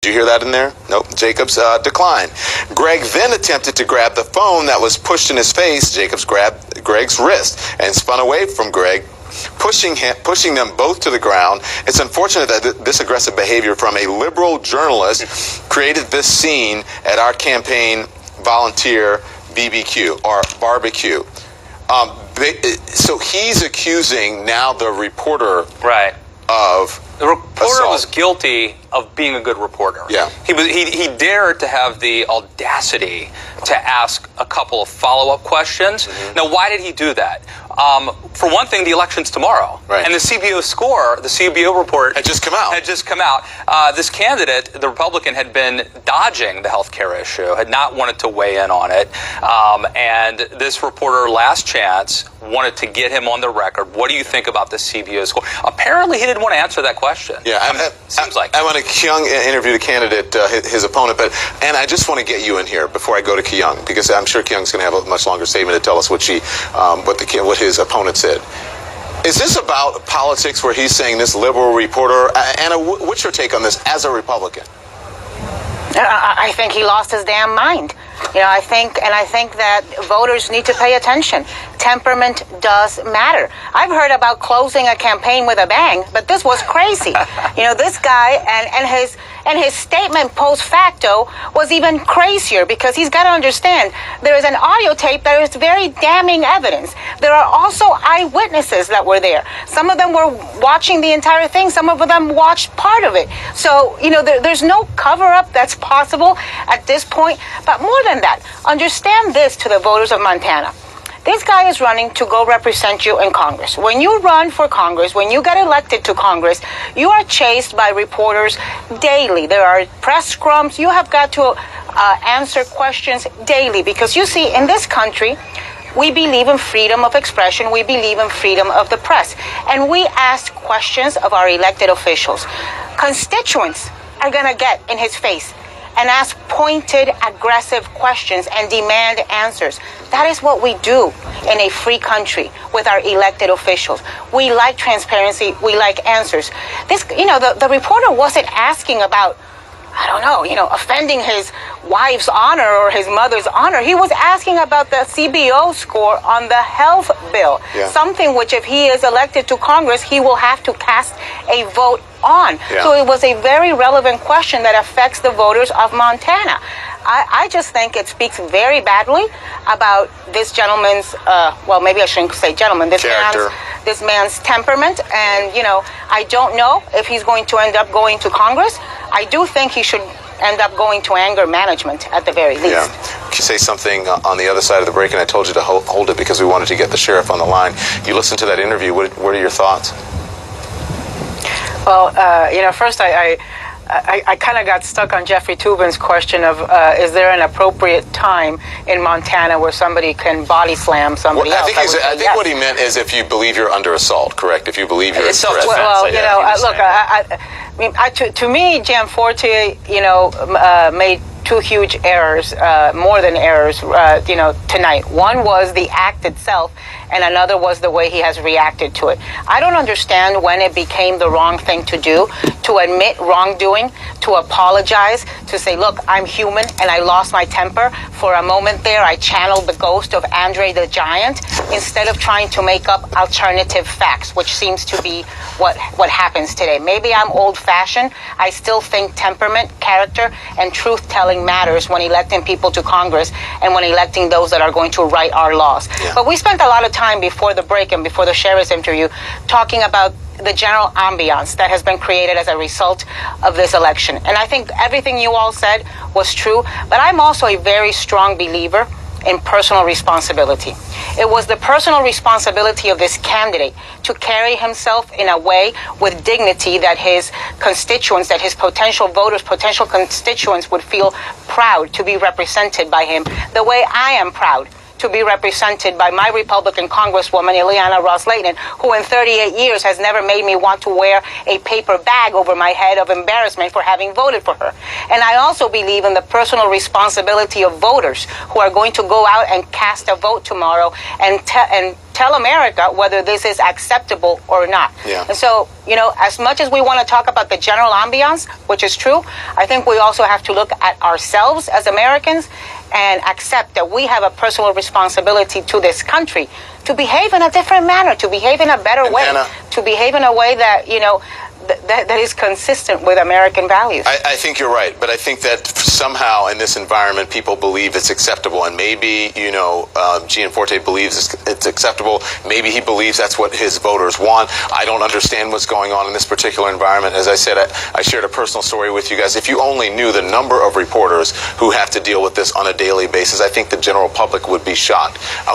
Did you hear that in there? Nope. Jacobs declined. Greg then attempted to grab the phone that was pushed in his face. Jacobs grabbed Greg's wrist and spun away from Greg, pushing them both to the ground. It's unfortunate that this aggressive behavior from a liberal journalist created this scene at our campaign volunteer BBQ or barbecue. So he's accusing now the reporter of the reporter assault. was guilty of being a good reporter. Yeah. He dared to have the audacity to ask a couple of follow-up questions. Mm-hmm. Now, why did he do that? For one thing, the election's tomorrow. Right. And the CBO score, the CBO report had just come out. This candidate, the Republican, had been dodging the health care issue, had not wanted to weigh in on it. And this reporter, Last Chance, wanted to get him on the record. What do you think about the CBO score? Apparently, he didn't want to answer that question. Yeah, seems like. I want to Kyung interview the candidate, his opponent, and I just want to get you in here before I go to Kyung, because I'm sure Kyung's going to have a much longer statement to tell us what his opponent said. Is this about politics where he's saying this liberal reporter? Anna, what's your take on this as a Republican? I think he lost his damn mind. I think that voters need to pay attention. Temperament does matter. I've heard about closing a campaign with a bang, but this was crazy. This guy and his statement post facto was even crazier, because he's got to understand there is an audio tape that is very damning evidence. There are also eyewitnesses that were there. Some of them were watching the entire thing. Some of them watched part of it. So, there's no cover-up that's possible at this point. But more than that, understand this to the voters of Montana. This guy is running to go represent you in Congress. When you run for Congress, when you get elected to Congress, you are chased by reporters daily. There are press scrums. You have got to answer questions daily, because you see, in this country, we believe in freedom of expression. We believe in freedom of the press. And we ask questions of our elected officials. Constituents are going to get in his face and ask pointed, aggressive questions and demand answers. That is what we do in a free country with our elected officials. We like transparency. We like answers. The reporter wasn't asking about, offending his wife's honor or his mother's honor. He was asking about the CBO score on the health bill, something which, if he is elected to Congress, he will have to cast a vote on. So it was a very relevant question that affects the voters of Montana. I just think it speaks very badly about this gentleman's, maybe I shouldn't say gentleman, this man's temperament. And, I don't know if he's going to end up going to Congress. I do think he should end up going to anger management at the very least. Yeah. You say something on the other side of the break, and I told you to hold it because we wanted to get the sheriff on the line. You listened to that interview. What are your thoughts? Well, first I kind of got stuck on Jeffrey Toobin's question of is there an appropriate time in Montana where somebody can body slam somebody else? I think what he meant is if you believe you're under assault, correct? If you believe you're self-defense. To me, Gianforte, made two huge errors, more than errors, tonight. One was the act itself, and another was the way he has reacted to it. I don't understand when it became the wrong thing to do, to admit wrongdoing, to apologize, to say, look, I'm human and I lost my temper. For a moment there, I channeled the ghost of Andre the Giant, instead of trying to make up alternative facts, which seems to be what happens today. Maybe I'm old-fashioned. I still think temperament, character, and truth-telling matters when electing people to Congress and when electing those that are going to write our laws. Yeah. But we spent a lot of time before the break and before the sheriff's interview talking about the general ambiance that has been created as a result of this election. And I think everything you all said was true, but I'm also a very strong believer in personal responsibility. It was the personal responsibility of this candidate to carry himself in a way with dignity that his constituents, that his potential voters, potential constituents would feel proud to be represented by him, the way I am proud to be represented by my Republican Congresswoman, Ileana Ros-Lehtinen, who in 38 years has never made me want to wear a paper bag over my head of embarrassment for having voted for her. And I also believe in the personal responsibility of voters who are going to go out and cast a vote tomorrow and tell America whether this is acceptable or not. Yeah. And so, as much as we want to talk about the general ambiance, which is true, I think we also have to look at ourselves as Americans and accept that we have a personal responsibility to this country to behave in a different manner, to behave in a better way, Anna, to behave in a way that, that is consistent with American values. I think you're right, but I think that somehow in this environment people believe it's acceptable, and maybe Gianforte believes it's acceptable. Maybe he believes that's what his voters want. I don't understand what's going on in this particular environment. As I said, I shared a personal story with you guys. If you only knew the number of reporters who have to deal with this on a daily basis, I think the general public would be shocked.